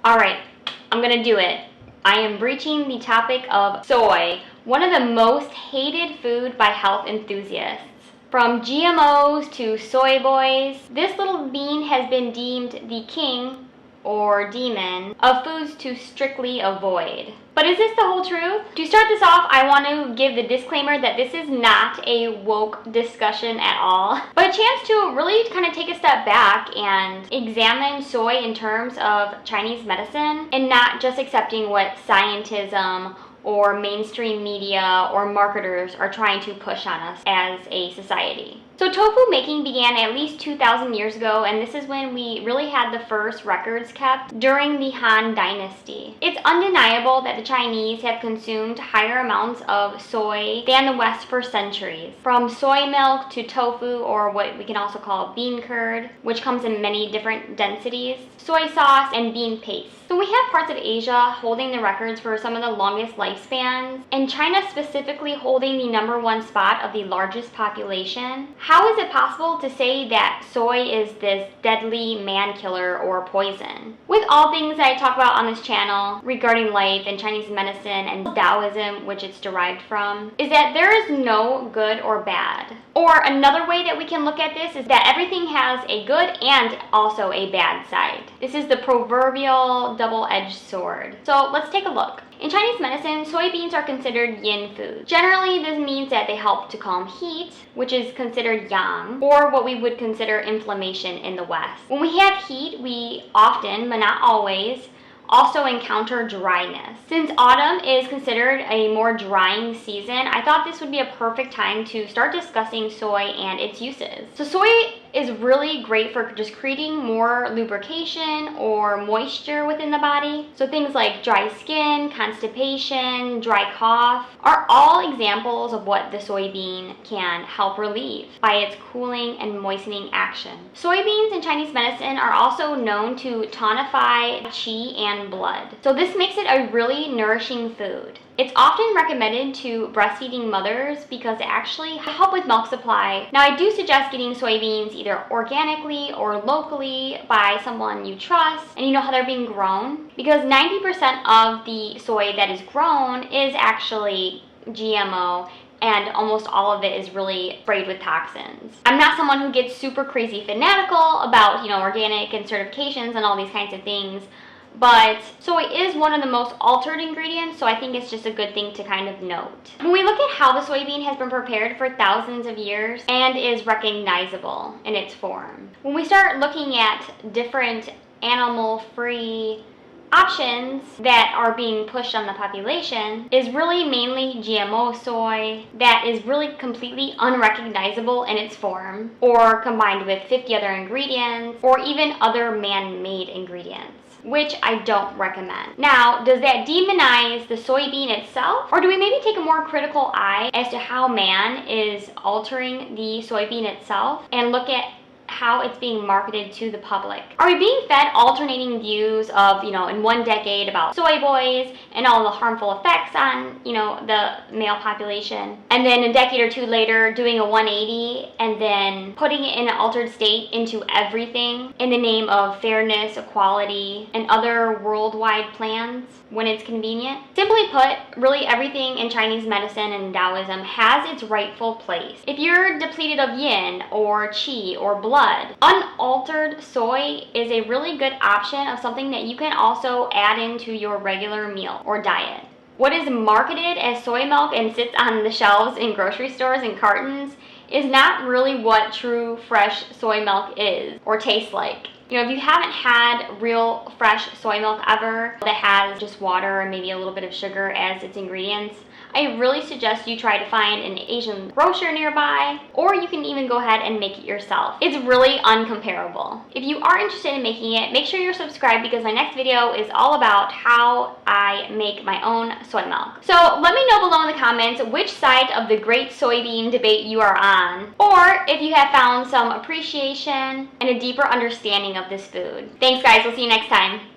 Alright, I'm gonna do it. I am breaching the topic of soy, one of the most hated food by health enthusiasts. From GMOs to soy boys, this little bean has been deemed the king or demon of foods to strictly avoid. But is this the whole truth? To start this off, I want to give the disclaimer that this is not a woke discussion at all, but a chance to really kind of take a step back and examine soy in terms of Chinese medicine and not just accepting what scientism or mainstream media or marketers are trying to push on us as a society. So tofu making began at least 2,000 years ago, and this is when we really had the first records kept during the Han Dynasty. It's undeniable that the Chinese have consumed higher amounts of soy than the West for centuries. From soy milk to tofu, or what we can also call bean curd, which comes in many different densities, soy sauce, and bean paste. So we have parts of Asia holding the records for some of the longest lifespans, and China specifically holding the #1 spot of the largest population. How is it possible to say that soy is this deadly man killer or poison? With all things that I talk about on this channel regarding life and Chinese medicine and Taoism, which it's derived from, is that there is no good or bad. Or another way that we can look at this is that everything has a good and also a bad side. This is the proverbial double-edged sword. So let's take a look. In Chinese medicine, soybeans are considered yin food. Generally, this means that they help to calm heat, which is considered yang, or what we would consider inflammation in the West. When we have heat, we often, but not always, also encounter dryness. Since autumn is considered a more drying season, I thought this would be a perfect time to start discussing soy and its uses. So soy is really great for just creating more lubrication or moisture within the body. So things like dry skin, constipation, dry cough are all examples of what the soybean can help relieve by its cooling and moistening action. Soybeans in Chinese medicine are also known to tonify qi and blood. So this makes it a really nourishing food. It's often recommended to breastfeeding mothers because it actually helps with milk supply. Now, I do suggest getting soybeans either organically or locally by someone you trust and you know how they're being grown, because 90% of the soy that is grown is actually GMO, and almost all of it is really sprayed with toxins. I'm not someone who gets super crazy fanatical about, organic and certifications and all these kinds of things, but soy is one of the most altered ingredients, so I think it's just a good thing to kind of note. When we look at how the soybean has been prepared for thousands of years and is recognizable in its form, when we start looking at different animal-free options that are being pushed on the population, is really mainly GMO soy that is really completely unrecognizable in its form, or combined with 50 other ingredients, or even other man-made ingredients, which I don't recommend. Now, does that demonize the soybean itself? Or do we maybe take a more critical eye as to how man is altering the soybean itself and look at how it's being marketed to the public? Are we being fed alternating views of, in one decade about soy boys and all the harmful effects on, the male population, and then a decade or two later doing a 180 and then putting it in an altered state into everything in the name of fairness, equality, and other worldwide plans when it's convenient? Simply put, really everything in Chinese medicine and Taoism has its rightful place. If you're depleted of yin or qi or blood, unaltered soy is a really good option of something that you can also add into your regular meal or diet. What is marketed as soy milk and sits on the shelves in grocery stores in cartons is not really what true fresh soy milk is or tastes like. If you haven't had real fresh soy milk ever that has just water and maybe a little bit of sugar as its ingredients, I really suggest you try to find an Asian grocer nearby, or you can even go ahead and make it yourself. It's really uncomparable. If you are interested in making it, make sure you're subscribed, because my next video is all about how I make my own soy milk. So let me know below in the comments which side of the great soybean debate you are on, or if you have found some appreciation and a deeper understanding of this food. Thanks guys, we'll see you next time.